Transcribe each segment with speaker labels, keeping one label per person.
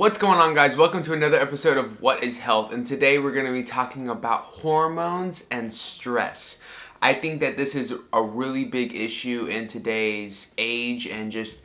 Speaker 1: What's going on, guys? Welcome to another episode of What is Health, and today we're going to be talking about hormones and stress. I think that this is a really big issue in today's age and just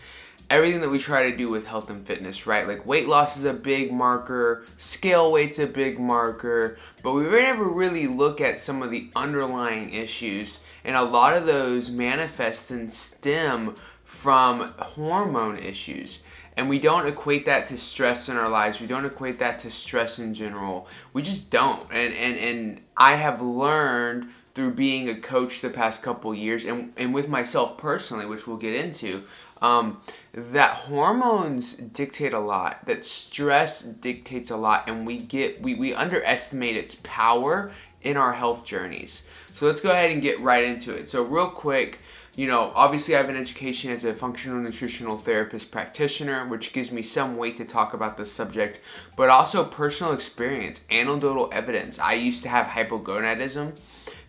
Speaker 1: everything that we try to do with health and fitness, right? Like weight loss is a big marker, scale weight's a big marker, but we never really look at some of the underlying issues, and a lot of those manifest and stem from hormone issues. And we don't equate that to stress in our lives. We don't equate that to stress in general. We just don't. And I have learned through being a coach the past couple years and with myself personally, which we'll get into, that hormones dictate a lot, that stress dictates a lot, and we underestimate its power in our health journeys. So let's go ahead and get right into it. So real quick, obviously I have an education as a functional nutritional therapist practitioner, which gives me some weight to talk about this subject, but also personal experience, anecdotal evidence. I used to have hypogonadism.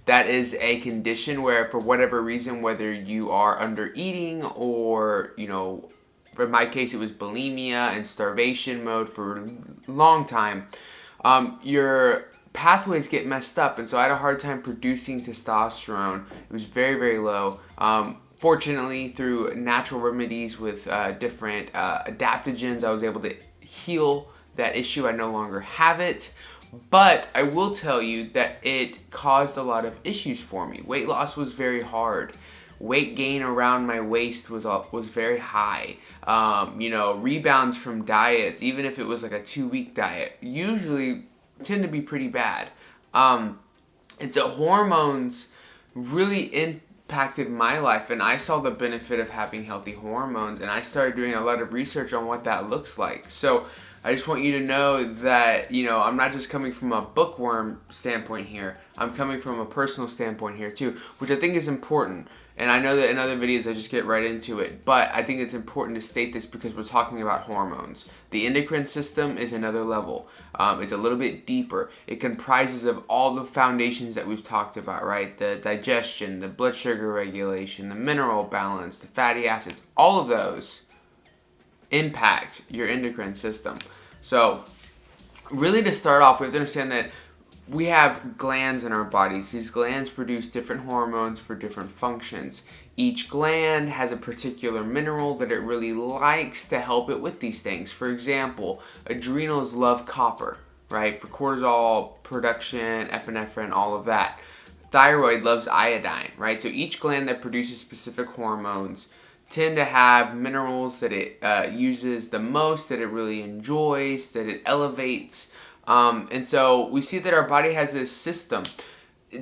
Speaker 1: That is a condition where, for whatever reason, whether you are under eating or, for my case, it was bulimia and starvation mode for a long time, your pathways get messed up, and so I had a hard time producing testosterone. It was very, very low. Fortunately, through natural remedies with different adaptogens, I was able to heal that issue. I no longer have it, but I will tell you that it caused a lot of issues for me. Weight loss was very hard. Weight gain around my waist was very high. Rebounds from diets, even if it was like a 2-week diet, usually tend to be pretty bad. And so hormones really impacted my life, and I saw the benefit of having healthy hormones, and I started doing a lot of research on what that looks like. So I just want you to know that, I'm not just coming from a bookworm standpoint here. I'm coming from a personal standpoint here too, which I think is important. And I know that in other videos I just get right into it, but I think it's important to state this because we're talking about hormones. The endocrine system is another level. It's a little bit deeper. It comprises of all the foundations that we've talked about, right? The digestion, the blood sugar regulation, the mineral balance, the fatty acids, all of those impact your endocrine system. So really, to start off, we have to understand that we have glands in our bodies. These glands produce different hormones for different functions. Each gland has a particular mineral that it really likes to help it with these things. For example, adrenals love copper, right? For cortisol production, epinephrine, all of that. Thyroid loves iodine, right? So each gland that produces specific hormones tend to have minerals that it uses the most, that it really enjoys, that it elevates. And so we see that our body has this system.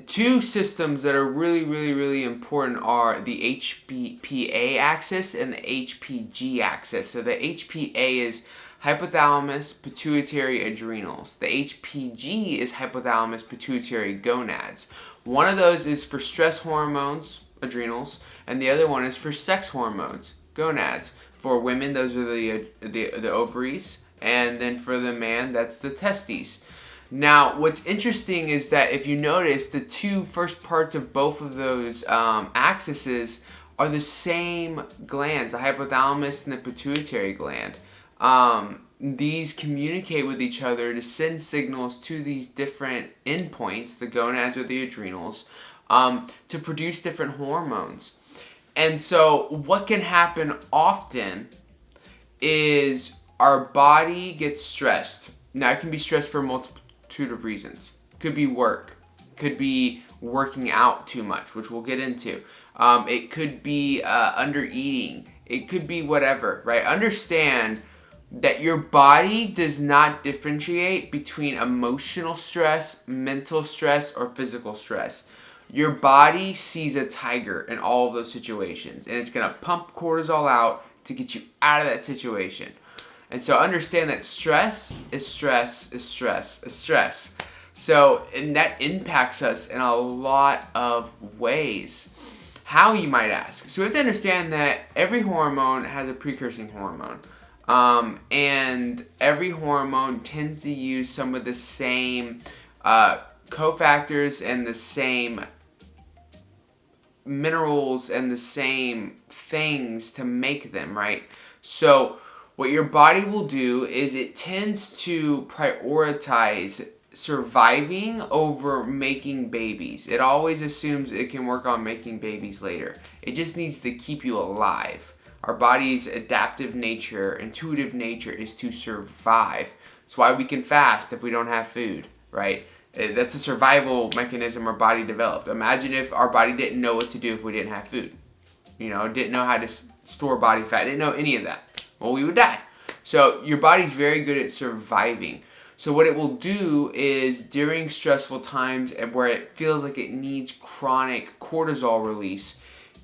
Speaker 1: Two systems that are really, really, really important are the HPA axis and the HPG axis. So the HPA is hypothalamus, pituitary, adrenals. The HPG is hypothalamus, pituitary, gonads. One of those is for stress hormones, adrenals, and the other one is for sex hormones, gonads. For women, those are the ovaries. And then for the man, that's the testes. Now, what's interesting is that if you notice, the two first parts of both of those axes are the same glands, the hypothalamus and the pituitary gland. These communicate with each other to send signals to these different endpoints, the gonads or the adrenals, to produce different hormones. And so what can happen often is our body gets stressed. Now, it can be stressed for a multitude of reasons. Could be work. Could be working out too much, which we'll get into. It could be under eating. It could be whatever, right? Understand that your body does not differentiate between emotional stress, mental stress, or physical stress. Your body sees a tiger in all of those situations, and it's going to pump cortisol out to get you out of that situation. And so understand that stress is stress is stress is stress. So, and that impacts us in a lot of ways. How, you might ask? So we have to understand that every hormone has a precursing hormone. And every hormone tends to use some of the same cofactors and the same minerals and the same things to make them, right? So what your body will do is it tends to prioritize surviving over making babies. It always assumes it can work on making babies later. It just needs to keep you alive. Our body's adaptive nature, intuitive nature is to survive. That's why we can fast if we don't have food, right? That's a survival mechanism our body developed. Imagine if our body didn't know what to do if we didn't have food. Didn't know how to store body fat, didn't know any of that. Well, we would die. So your body's very good at surviving. So what it will do is during stressful times and where it feels like it needs chronic cortisol release,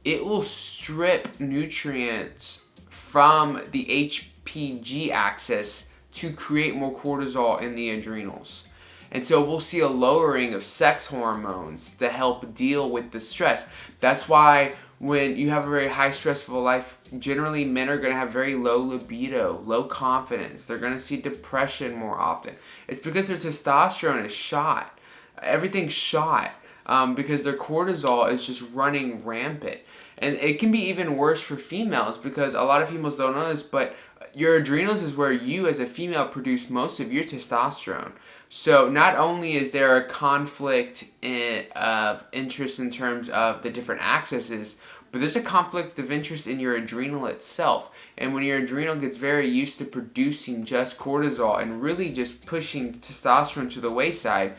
Speaker 1: it will strip nutrients from the HPG axis to create more cortisol in the adrenals. And so we'll see a lowering of sex hormones to help deal with the stress. That's why when you have a very high stressful life, generally men are going to have very low libido, low confidence. They're going to see depression more often. It's because their testosterone is shot. Everything's shot because their cortisol is just running rampant. And it can be even worse for females because a lot of females don't know this, but your adrenals is where you as a female produce most of your testosterone. So not only is there a conflict of interest in terms of the different axes, but there's a conflict of interest in your adrenal itself. And when your adrenal gets very used to producing just cortisol and really just pushing testosterone to the wayside,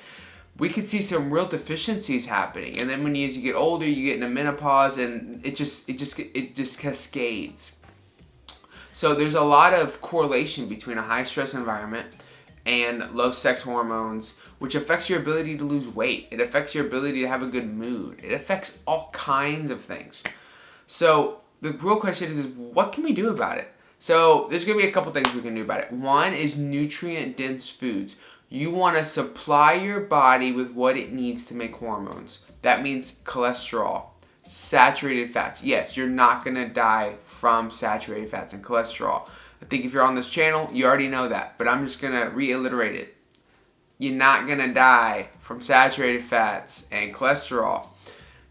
Speaker 1: we could see some real deficiencies happening. And then as you get older, you get into menopause, and it just cascades. So there's a lot of correlation between a high stress environment and low sex hormones, which affects your ability to lose weight. It affects your ability to have a good mood. It affects all kinds of things. So the real question is what can we do about it? So there's going to be a couple things we can do about it. One is nutrient-dense foods. You want to supply your body with what it needs to make hormones. That means cholesterol, saturated fats. Yes, you're not going to die from saturated fats and cholesterol. I think if you're on this channel, you already know that, but I'm just going to reiterate it. You're not going to die from saturated fats and cholesterol.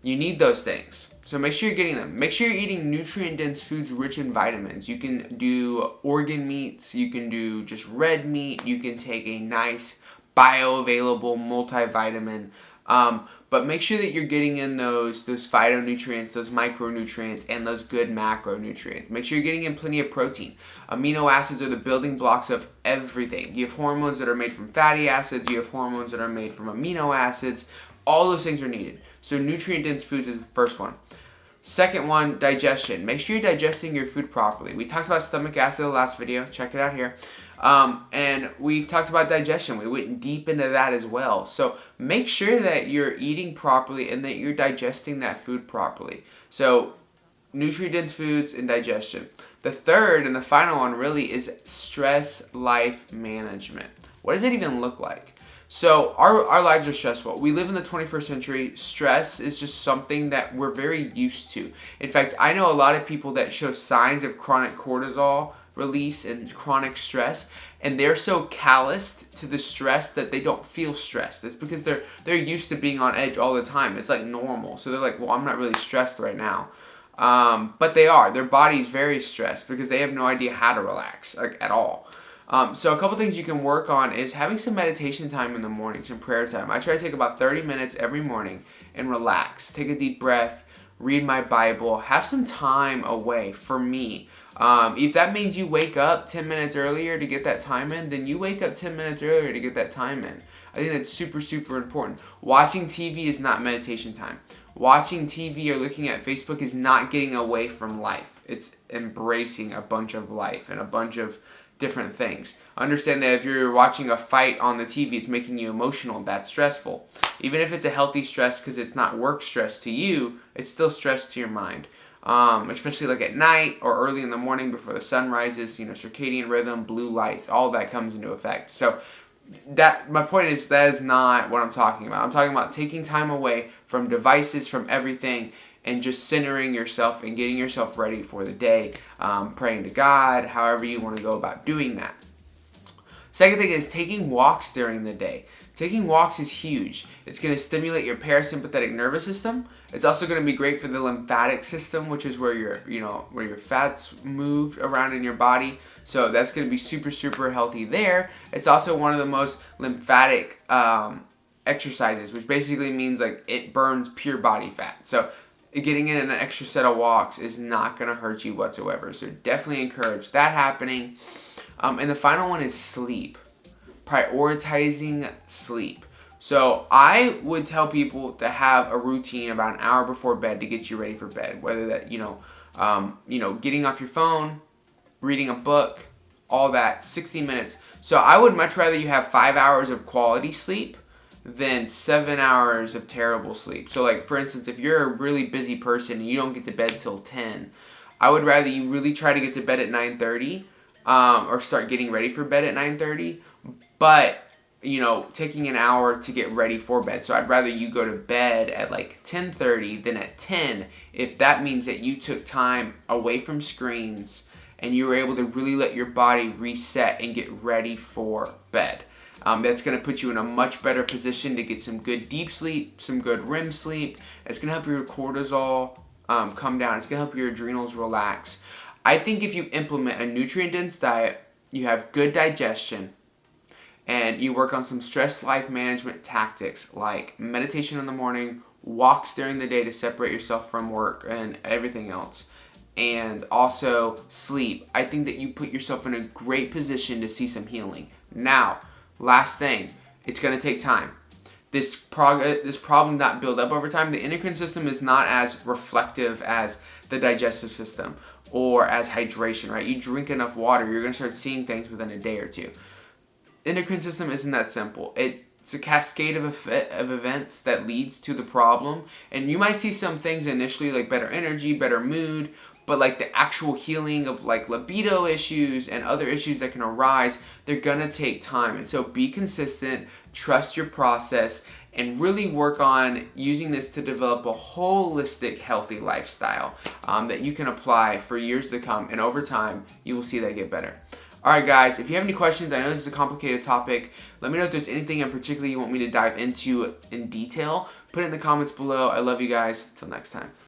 Speaker 1: You need those things. So make sure you're getting them. Make sure you're eating nutrient-dense foods rich in vitamins. You can do organ meats. You can do just red meat. You can take a nice bioavailable multivitamin. But make sure that you're getting in those phytonutrients, those micronutrients, and those good macronutrients. Make sure you're getting in plenty of protein. Amino acids are the building blocks of everything. You have hormones that are made from fatty acids. You have hormones that are made from amino acids. All those things are needed. So nutrient-dense foods is the first one. Second one, digestion. Make sure you're digesting your food properly. We talked about stomach acid in the last video. Check it out here. And we talked about digestion. We went deep into that as well. So make sure that you're eating properly and that you're digesting that food properly. So nutrient-dense foods and digestion. The third and the final one really is stress life management. What does it even look like? So our lives are stressful. We live in the 21st century. Stress is just something that we're very used to. In fact, I know a lot of people that show signs of chronic cortisol release and chronic stress, and they're so calloused to the stress that they don't feel stressed. It's because they're used to being on edge all the time. It's like normal. So they're like, well, I'm not really stressed right now. But they are. Their body's very stressed because they have no idea how to relax at all. So a couple things you can work on is having some meditation time in the morning, some prayer time. I try to take about 30 minutes every morning and relax. Take a deep breath, read my Bible, have some time away for me. If that means you wake up 10 minutes earlier to get that time in, then you wake up 10 minutes earlier to get that time in. I think that's super, super important. Watching TV is not meditation time. Watching TV or looking at Facebook is not getting away from life. It's embracing a bunch of life and a bunch of different things. Understand that if you're watching a fight on the TV, it's making you emotional. That's stressful. Even if it's a healthy stress because it's not work stress to you, it's still stress to your mind. Especially like at night or early in the morning before the sun rises, circadian rhythm, blue lights, all that comes into effect. So my point is that is not what I'm talking about. I'm talking about taking time away from devices, from everything, and just centering yourself and getting yourself ready for the day, praying to God, however you want to go about doing that. Second thing is taking walks during the day. Taking walks is huge. It's going to stimulate your parasympathetic nervous system. It's also going to be great for the lymphatic system, which is where where your fats move around in your body. So that's going to be super, super healthy there. It's also one of the most lymphatic exercises, which basically means like it burns pure body fat. So getting in an extra set of walks is not going to hurt you whatsoever. So definitely encourage that happening. And the final one is sleep. Prioritizing sleep. So I would tell people to have a routine about an hour before bed to get you ready for bed. Whether that, getting off your phone, reading a book, all that, 60 minutes. So I would much rather you have 5 hours of quality sleep than 7 hours of terrible sleep. So like, for instance, if you're a really busy person and you don't get to bed till 10, I would rather you really try to get to bed at 9:30 or start getting ready for bed at 9:30. But, taking an hour to get ready for bed. So I'd rather you go to bed at like 10:30 than at 10 if that means that you took time away from screens and you were able to really let your body reset and get ready for bed. That's going to put you in a much better position to get some good deep sleep, some good REM sleep. It's going to help your cortisol come down. It's going to help your adrenals relax. I think if you implement a nutrient-dense diet, you have good digestion, and you work on some stress life management tactics like meditation in the morning, walks during the day to separate yourself from work and everything else, and also sleep, I think that you put yourself in a great position to see some healing. Now, last thing, it's going to take time. This problem not build up over time. The endocrine system is not as reflective as the digestive system or as hydration, right? You drink enough water, you're going to start seeing things within a day or two. Endocrine system isn't that simple. It's a cascade of events that leads to the problem. And you might see some things initially like better energy, better mood, but like the actual healing of like libido issues and other issues that can arise, they're gonna take time. And so be consistent, trust your process, and really work on using this to develop a holistic, healthy lifestyle that you can apply for years to come. And over time, you will see that get better. Alright guys, if you have any questions, I know this is a complicated topic. Let me know if there's anything in particular you want me to dive into in detail. Put it in the comments below. I love you guys. Until next time.